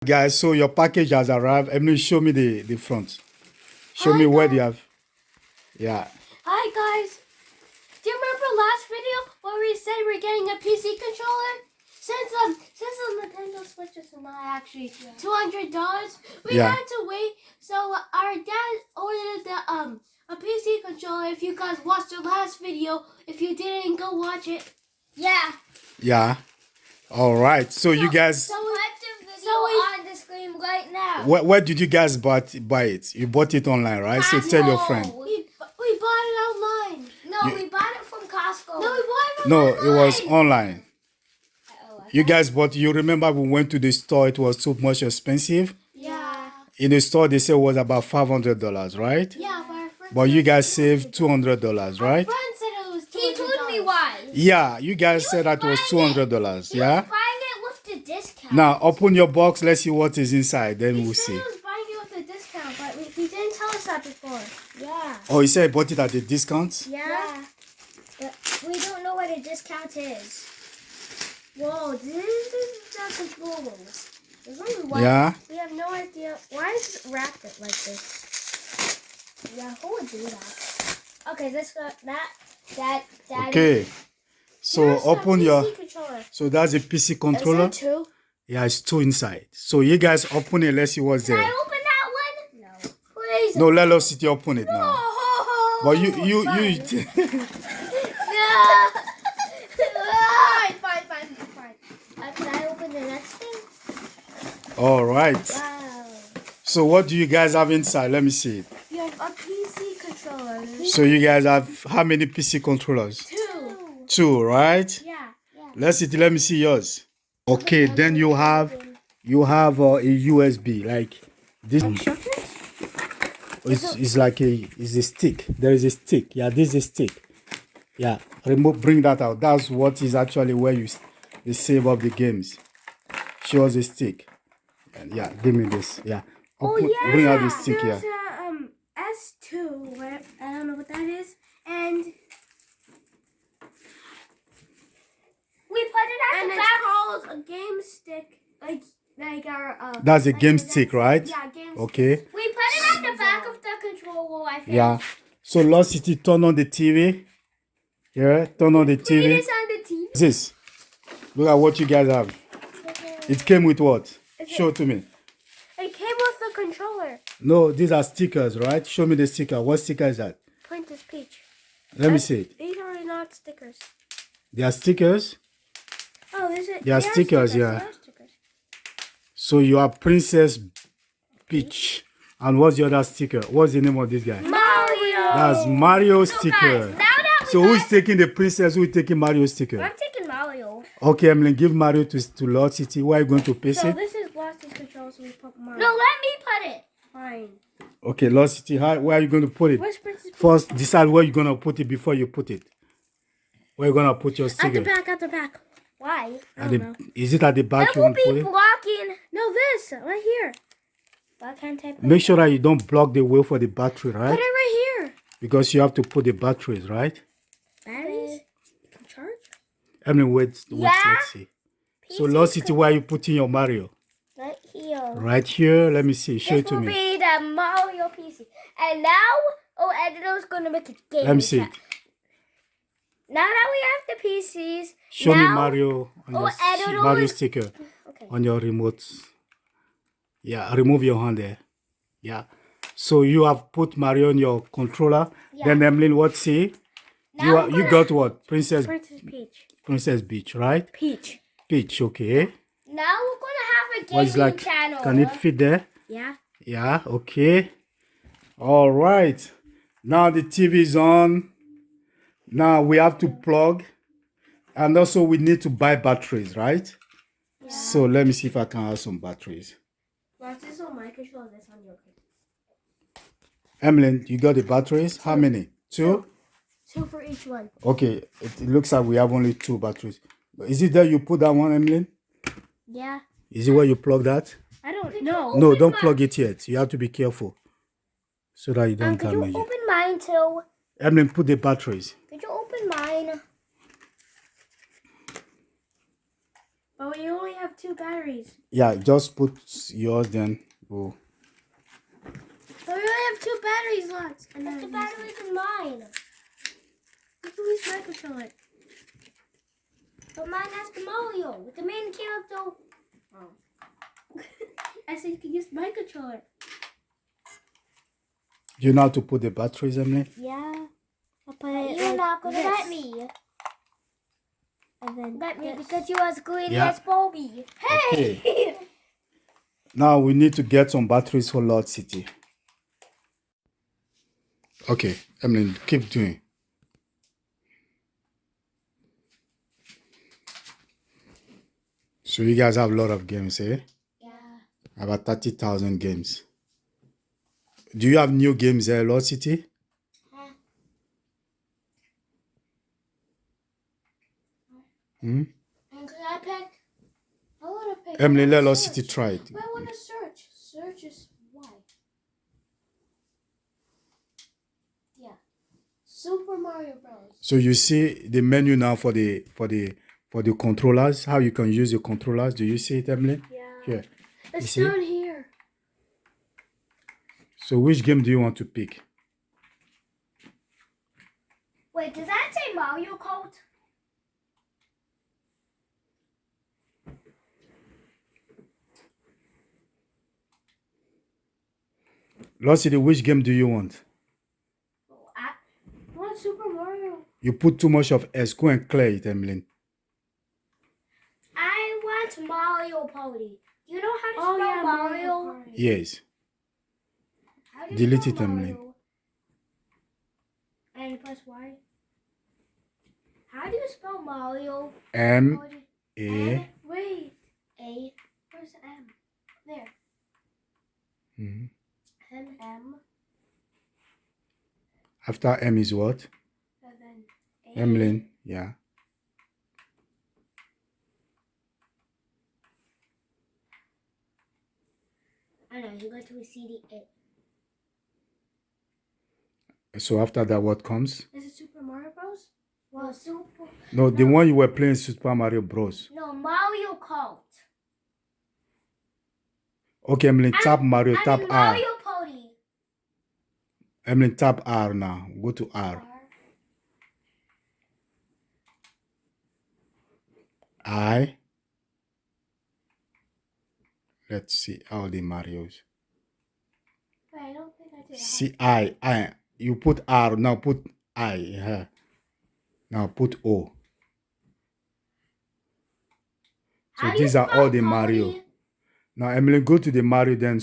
Guys, so your package has arrived. Emily, show me the front. Show me where you have. Yeah. Hi guys. Do you remember last video where we said we're getting a PC controller? Since the Nintendo Switch is not actually $200, we had to wait. So our dad ordered a PC controller. If you guys watched the last video, if you didn't, go watch it. Yeah. Yeah. All right. So you guys. So on the screen right now. Where did you guys buy it? You bought it online, right? So tell your friend. We bought it online. No, we bought it from Costco. No, we bought it from No, online. it was online. You guys bought. You remember we went to the store? It was too much expensive. Yeah. In the store, they said it was about $500, right? Yeah, but our friend. But you guys saved $200, right? Our friend said it was $200. He told me why. Yeah, you guys said that it was $200. Yeah. Buying it with the discount. Now open your box. Let's see what is inside. Then we'll see. He was buying it with a discount, but he didn't tell us that before. Yeah. Oh, he said he bought it at a discount? Yeah. But we don't know what a discount is. Whoa, this is not controllables. There's only one. Yeah. We have no idea. Why is it wrapped it like this? Yeah, who would do that? Okay, let's go. That. Okay. So open your. Controller. So that's a PC controller. Is there two? Yeah, it's two inside. So you guys open it. Let's see what's there. Can I open that one? No. Please. No, let us sit open it now. No. But you. Fine. Can I open the next thing? All right. Wow. So what do you guys have inside? Let me see it. You have a PC controller. So you guys have how many PC controllers? Two, right? Yeah. Let me see yours. Okay, then you have a USB like this. It's like it's a stick. There is a stick. Yeah, this is a stick. Yeah, bring that out. That's what is actually where you save up the games. Show us a stick. And yeah, give me this. Yeah. Bring out the stick. There's a S2. I don't know what that is, and we put it at the back. It's called a game stick, like our. That's a game stick, right? Yeah, game stick. Okay. We put it at the back of the controller. I think. Yeah. So Lost City, turn on the TV. Yeah, turn on the TV. It is on the TV. This. Look at what you guys have. It came with what? Show to me. It came with the controller. No, these are stickers, right? Show me the sticker. What sticker is that? Princess Peach. Let me see it. These are not stickers. They are stickers? Oh, is it? They are stickers, yeah. They are stickers. So you are Princess Peach. And what's the other sticker? What's the name of this guy? Mario. That's Mario sticker. Guys, so who's taking the princess? Who's taking Mario sticker? I'm taking Mario. Okay, Emily, give Mario to Lord City. Where are you going to paste it? This is Lost control, so we put Mario. No, let me put it. Fine. Okay, Lord City, where are you going to put it? First, decide where you're going to put it before you put it. Where are you going to put your sticker? At the back. Why? I don't know. Is it at the back you will want to put be it? blocking. No, this. Right here. Why can't I put Make sure that you don't block the way for the battery, right? Put it right here. Because you have to put the batteries, right? Batteries? You can charge? Emily, wait, let's see. So, Lost City, where are you putting your Mario? Right here. Right here. Let me see. Show it to me. This will be the Mario PC. And now, Editor's going to make a game. Let me see. Now that we have the PCs, show me Mario on your Mario sticker okay. On your remote. Yeah, remove your hand there. Yeah. So you have put Mario on your controller. Yeah. Then Emily, what say? You got what? Princess Peach. Princess Peach, right? Peach, okay. Now we're gonna have a gaming channel. Can it fit there? Yeah. Yeah, okay. All right. Now the TV is on. Now we have to plug. And also we need to buy batteries, right? Yeah. So let me see if I can have some batteries. Well, this is on my controller, this on your controller. Emily, you got the batteries? How many? Two? Two for each one. Okay, it looks like we have only two batteries. Is it there you put that one, Emily? Yeah. Is it where you plug that? I don't know. No, don't plug it yet. You have to be careful so that you don't damage it. Could you open mine too? Emily, put the batteries. Could you open mine? But we only have 2 batteries. Yeah, just put yours then. Oh. But we only have 2 batteries left. And the batteries are mine. Look at this my controller. But mine has the Mario. The main character. Oh. I said you can use my controller. You know how to put the batteries, Emily? Yeah. I'll put it. You're not gonna let me. And then let me because you was greedy as Bobby. Hey! Okay. Now we need to get some batteries for Lord City. Okay, Emily, keep doing. So you guys have a lot of games, eh? Yeah. About 30,000 games. Do you have new games there, Lord City? Hmm? And could I pick? I want to pick. Emily, let Lord City try it. But I want to search. Search is why. Yeah. Super Mario Bros. So you see the menu now for the controllers. How you can use the controllers? Do you see it, Emily? Yeah. Here. It's down here. So which game do you want to pick? Wait, does that say Mario Kart? Lord City, which game do you want? I want Super Mario. You put too much of S. Go and clear it, Emily. I want Mario Party. Do you know how to spell Mario? Yes. How do you Delete spell it, Emily. Mario? And press Y. How do you spell Mario? M-A. Wait. A. Where's M? There. Mm-hmm. M. After M is what? And then A. Emily, yeah. I know, you go to a CD. So after that, what comes? Is it Super Mario Bros? Well, No, the one you were playing Super Mario Bros. No, Mario Kart. Okay, Emily, tap Mario, tap R. Mario Party. Emily, tap R now. Go to R. I. Let's see all the Marios. Wait, I don't think I did. See I. You put R, now put I. Now put O. So these are all the Mario. Now, Emily, go to the Mario, then